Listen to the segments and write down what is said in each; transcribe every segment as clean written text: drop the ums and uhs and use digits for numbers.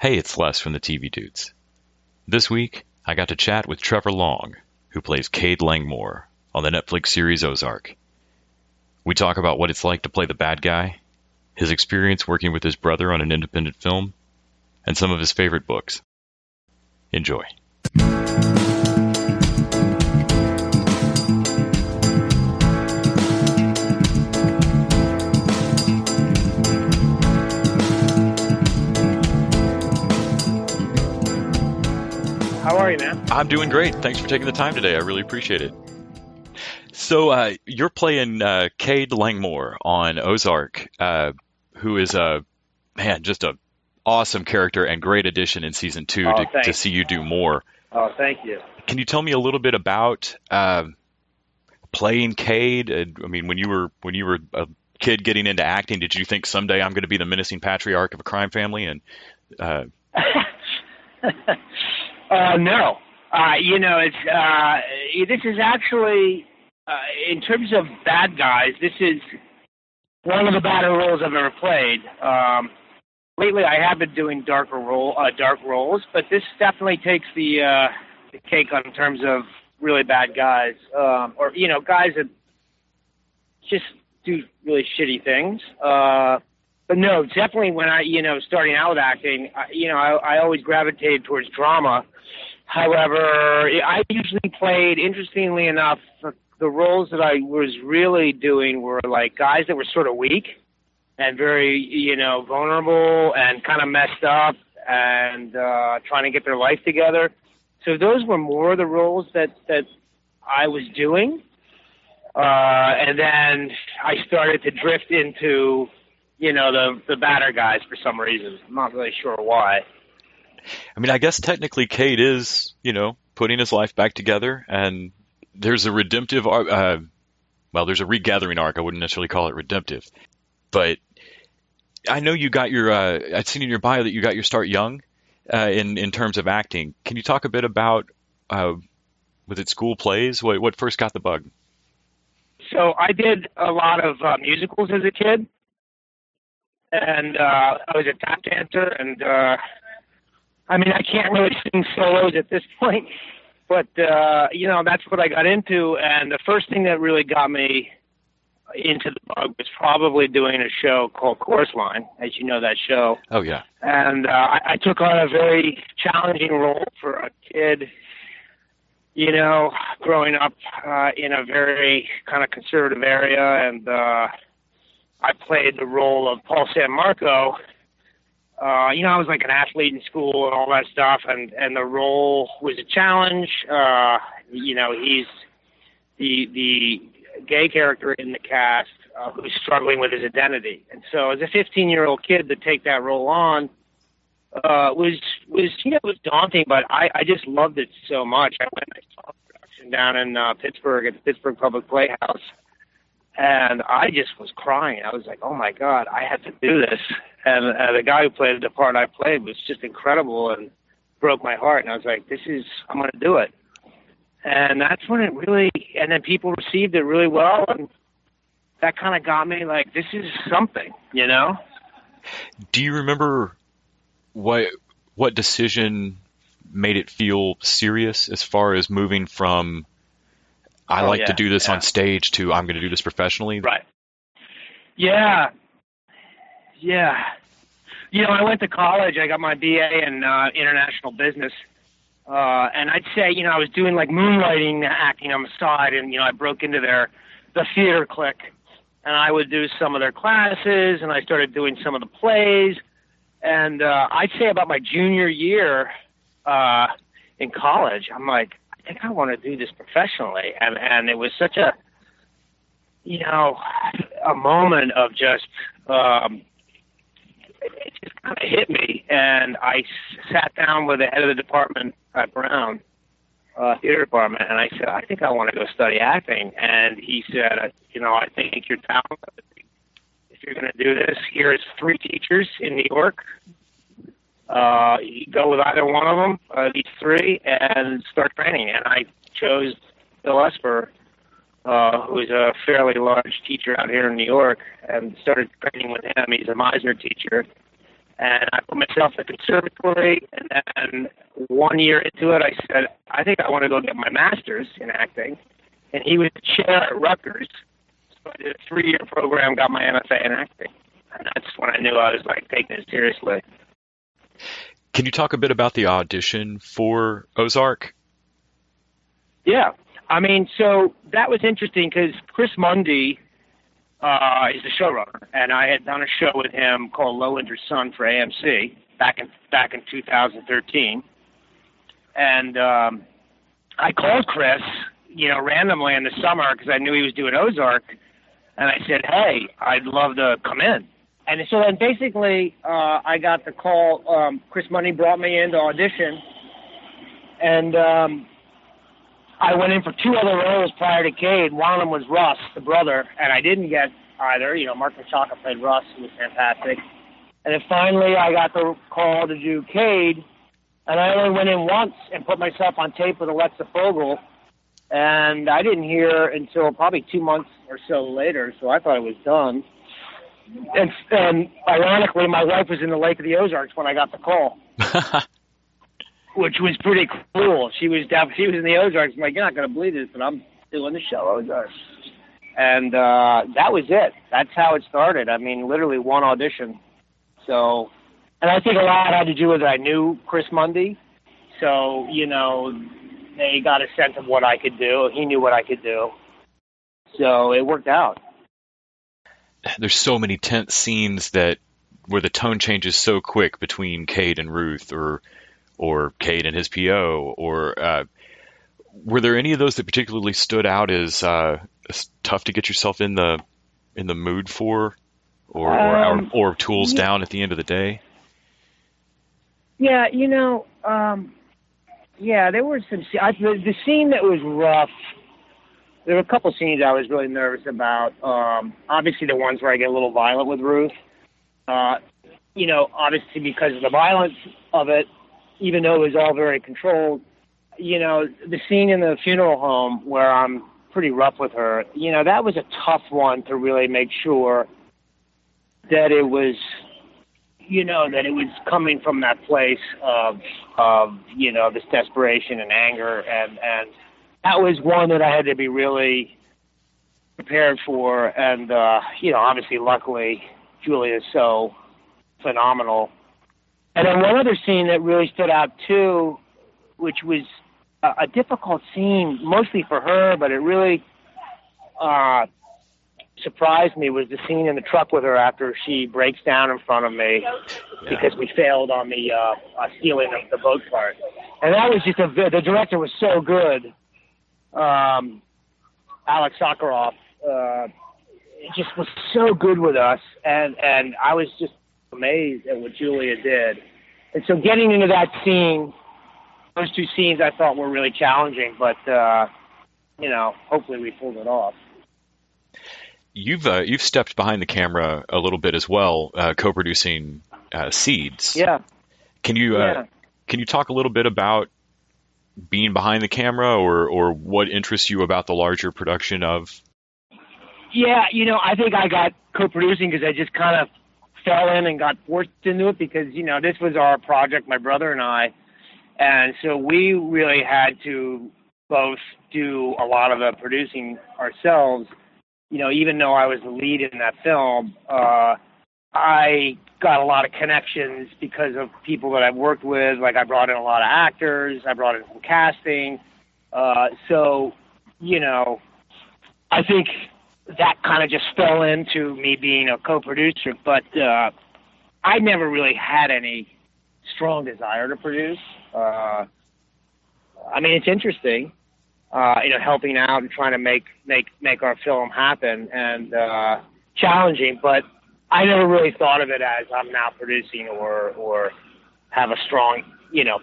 Hey, it's Les from the TV Dudes. This week, I got to chat with Trevor Long, who plays Cade Langmore on the Netflix series Ozark. We talk about what it's like to play the bad guy, his experience working with his brother on an independent film, and some of his favorite books. Enjoy. How are you, man? I'm doing great. Thanks for taking the time today. I really appreciate it. So you're playing Cade Langmore on Ozark, who is just a awesome character and great addition in season 2 to see you do more. Oh, thank you. Can you tell me a little bit about playing Cade? I mean, when you were a kid getting into acting, did you think someday I'm going to be the menacing patriarch of a crime family? And no. This is actually, in terms of bad guys, this is one of the better roles I've ever played. Lately, I have been doing dark roles, but this definitely takes the cake on in terms of really bad guys, or guys that just do really shitty things. But no, definitely when I, starting out with acting, I always gravitated towards drama. However, I usually played, interestingly enough, the roles that I was really doing were like guys that were sort of weak and very, vulnerable and kind of messed up and trying to get their life together. So those were more the roles that I was doing. And then I started to drift into, the badder guys for some reason. I'm not really sure why. I mean, I guess technically Cade is, putting his life back together, and there's a redemptive, there's a regathering arc. I wouldn't necessarily call it redemptive, but I know you got your, I'd seen in your bio that you got your start young in terms of acting. Can you talk a bit about, was it school plays? What first got the bug? So I did a lot of musicals as a kid, and I was a tap dancer, and I can't really sing solos at this point, but, that's what I got into. And the first thing that really got me into the bug was probably doing a show called Chorus Line, as you know that show. Oh, yeah. And I took on a very challenging role for a kid, growing up in a very kind of conservative area. And I played the role of Paul San Marco. I was like an athlete in school and all that stuff, and the role was a challenge. He's the gay character in the cast who's struggling with his identity. And so as a 15-year-old kid to take that role on was daunting, but I just loved it so much. I went and I saw the production down in Pittsburgh at the Pittsburgh Public Playhouse, and I just was crying. I was like, oh, my God, I have to do this. And the guy who played the part I played was just incredible and broke my heart. And I was like, I'm going to do it. And that's when it really, and then people received it really well. And that kind of got me like, this is something, Do you remember what decision made it feel serious as far as moving from, I like to do this on stage to I'm going to do this professionally? Right. Yeah. Yeah. I went to college. I got my BA in international business. And I'd say, I was doing like moonlighting acting on the side, and, I broke into the theater clique, and I would do some of their classes, and I started doing some of the plays. And I'd say about my junior year in college, I'm like, I think I want to do this professionally. And it was such a moment of just, it just kind of hit me. And I sat down with the head of the department at Brown Theater Department, and I said, I think I want to go study acting. And he said, I think you're talented. If you're going to do this, here's 3 teachers in New York. You go with either one of them, these 3, and start training. And I chose Bill Esper, who is a fairly large teacher out here in New York, and started training with him. He's a Meisner teacher. And I put myself in the conservatory, and then 1 year into it, I said, I think I want to go get my master's in acting. And he was the chair at Rutgers. So I did a 3-year program, got my MFA in acting. And that's when I knew I was, like, taking it seriously. Can you talk a bit about the audition for Ozark? Yeah. I mean, so that was interesting because Chris Mundy is the showrunner, and I had done a show with him called Low Winter Sun for AMC back in 2013. And I called Chris, randomly in the summer because I knew he was doing Ozark, and I said, hey, I'd love to come in. And so then basically I got the call. Chris Mundy brought me in to audition, and I went in for 2 other roles prior to Cade. One of them was Russ, the brother, and I didn't get either. Mark Machaka played Russ, who was fantastic. And then finally I got the call to do Cade, and I only went in once and put myself on tape with Alexa Fogel, and I didn't hear until probably 2 months or so later, so I thought it was done. And ironically, my wife was in the Lake of the Ozarks when I got the call. Which was pretty cool. She was in the Ozarks. I'm like, you're not going to believe this, but I'm doing the show Ozarks. And that was it. That's how it started. I mean, literally one audition. So, and I think a lot had to do with it. I knew Chris Mundy. So, they got a sense of what I could do. He knew what I could do. So it worked out. There's so many tense scenes where the tone changes so quick between Cade and Ruth, or Cade and his PO, or were there any of those that particularly stood out as tough to get yourself in the mood for, or tools down at the end of the day? Yeah, there were some. The scene that was rough. There were a couple scenes I was really nervous about. Obviously, the ones where I get a little violent with Ruth. Obviously because of the violence of it. Even though it was all very controlled, the scene in the funeral home where I'm pretty rough with her, that was a tough one to really make sure that it was, that it was coming from that place of this desperation and anger. And that was one that I had to be really prepared for. And, obviously, luckily, Julia is so phenomenal. And then one other scene that really stood out, too, which was a difficult scene, mostly for her, but it really surprised me, was the scene in the truck with her after she breaks down in front of me because we failed on the stealing of the boat part. And that was just the director was so good. Alex Sakharov just was so good with us, and I was just amazed at what Julia did. And so getting into that scene, those 2 scenes I thought were really challenging, but hopefully we pulled it off. You've stepped behind the camera a little bit as well, co-producing Seeds. Yeah. Can you talk a little bit about being behind the camera, or what interests you about the larger production of? Yeah, I think I got co-producing because I just kind of fell in and got forced into it because, this was our project, my brother and I. And so we really had to both do a lot of the producing ourselves. Even though I was the lead in that film, I got a lot of connections because of people that I've worked with. Like I brought in a lot of actors. I brought in some casting. So, I think that kind of just fell into me being a co-producer. But I never really had any strong desire to produce. It's interesting, helping out and trying to make our film happen and challenging, but I never really thought of it as I'm now producing or have a strong,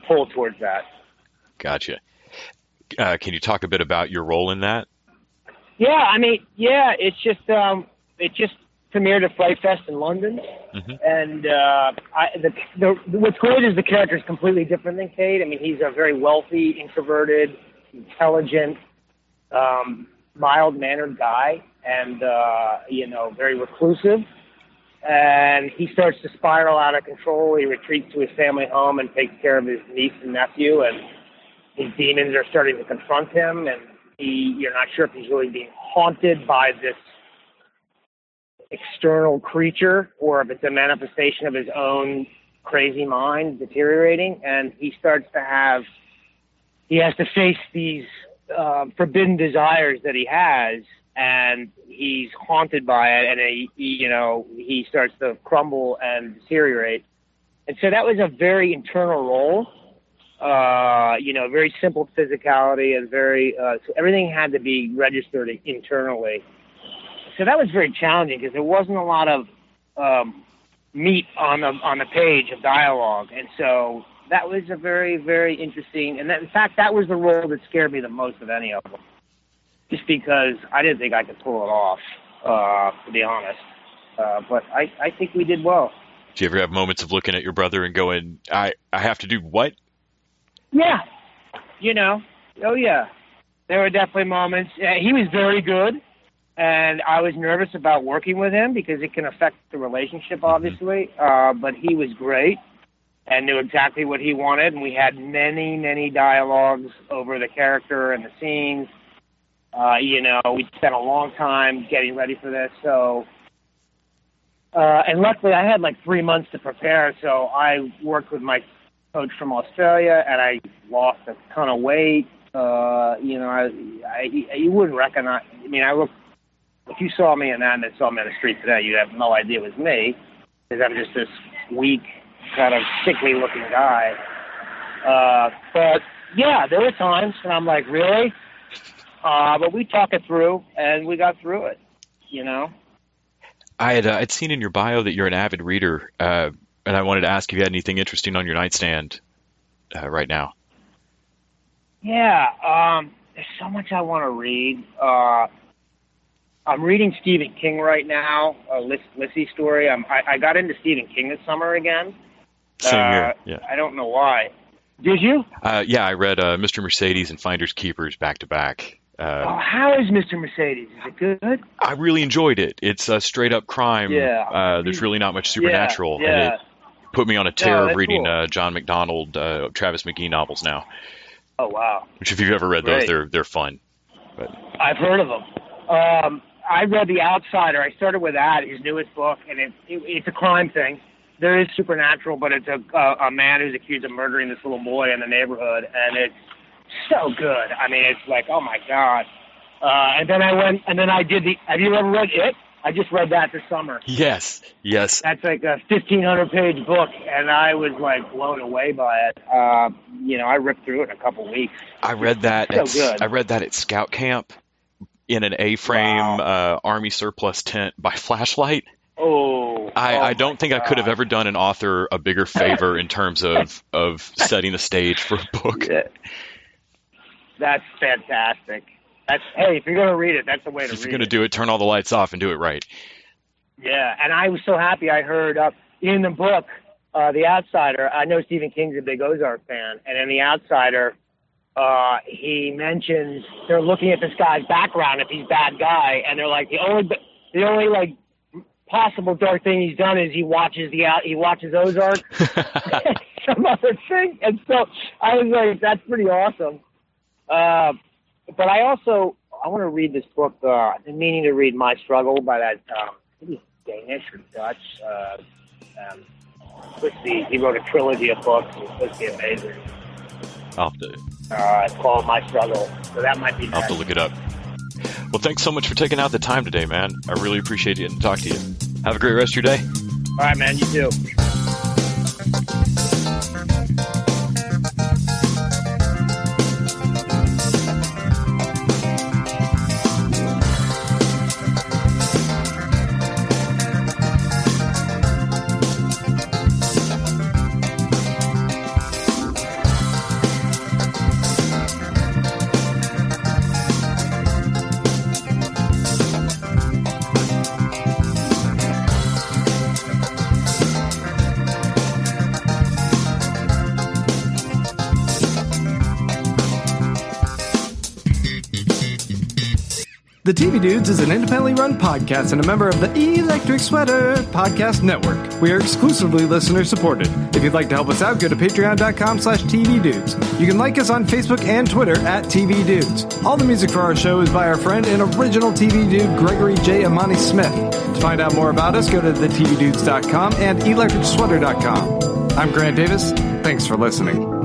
pull towards that. Gotcha. Can you talk a bit about your role in that? Yeah, it's just it just premiered at Fright Fest in London, and what's great is the character is completely different than Cade. He's a very wealthy, introverted, intelligent, mild-mannered guy, and very reclusive. and he starts to spiral out of control. He retreats to his family home and takes care of his niece and nephew, and his demons are starting to confront him, and you're not sure if he's really being haunted by this external creature or if it's a manifestation of his own crazy mind deteriorating. And he has to face these forbidden desires that he has, and he's haunted by it, and he starts to crumble and deteriorate. And so that was a very internal role, very simple physicality, and so everything had to be registered internally. So that was very challenging because there wasn't a lot of meat on the page of dialogue, and so that was a very, very interesting. And in fact, that was the role that scared me the most of any of them, just because I didn't think I could pull it off, to be honest. But I think we did well. Do you ever have moments of looking at your brother and going, I have to do what? Yeah. Oh yeah. There were definitely moments. He was very good, and I was nervous about working with him because it can affect the relationship, obviously. But he was great and knew exactly what he wanted, and we had many, many dialogues over the character and the scenes. We spent a long time getting ready for this, so... and luckily, I had like 3 months to prepare, so I worked with my coach from Australia, and I lost a ton of weight. You wouldn't recognize... if you saw me in that and saw me on the street today, you'd have no idea it was me, because I'm just this weak, kind of sickly-looking guy. But, yeah, there were times when I'm like, really? But we talked it through, and we got through it, I'd seen in your bio that you're an avid reader, and I wanted to ask if you had anything interesting on your nightstand right now. Yeah, there's so much I want to read. I'm reading Stephen King right now, a Lissy story. I got into Stephen King this summer again. Same here, yeah. I don't know why. Did you? Yeah, I read Mr. Mercedes and Finders Keepers back to back. How is Mr. Mercedes? Is it good? I really enjoyed it. It's a straight-up crime. Yeah. There's really not much supernatural. Yeah. And it put me on a tear of reading cool. John MacDonald, Travis McGee novels now. Oh, wow. Which, if you've ever read those, they're fun. But I've heard of them. I read The Outsider. I started with that, his newest book, and it's a crime thing. There is supernatural, but it's a man who's accused of murdering this little boy in the neighborhood, and it's so good. It's like, oh my God. And then I did have you ever read It? I just read that this summer. Yes. That's like a 1,500-page book, and I was like blown away by it. I ripped through it in a couple weeks. I read that. Good. I read that at scout camp in an A-frame Army surplus tent by flashlight. I don't think I could have ever done an author a bigger favor in terms of setting the stage for a book. Yeah. That's fantastic. Hey, if you're going to read it, that's the way to read it. If you're going to do it, turn all the lights off and do it right. Yeah, and I was so happy I heard in the book, The Outsider, I know Stephen King's a big Ozark fan, and in The Outsider, he mentions they're looking at this guy's background if he's a bad guy, and they're like, the only like possible dark thing he's done is he watches Ozark, some other thing, and so I was like, that's pretty awesome. But I want to read this book. I've been meaning to read My Struggle by that. I think he's Danish or Dutch. He wrote a trilogy of books. It's supposed to be amazing. It's called My Struggle. So that might be. I'll have to look it up. Well, thanks so much for taking out the time today, man. I really appreciate getting to talk to you. Have a great rest of your day. All right, man. You too. The TV Dudes is an independently run podcast and a member of the Electric Sweater Podcast Network. We are exclusively listener-supported. If you'd like to help us out, go to patreon.com/tvdudes. You can like us on Facebook and Twitter at TV Dudes. All the music for our show is by our friend and original TV dude, Gregory J. Amani Smith. To find out more about us, go to thetvdudes.com and electricsweater.com. I'm Grant Davis. Thanks for listening.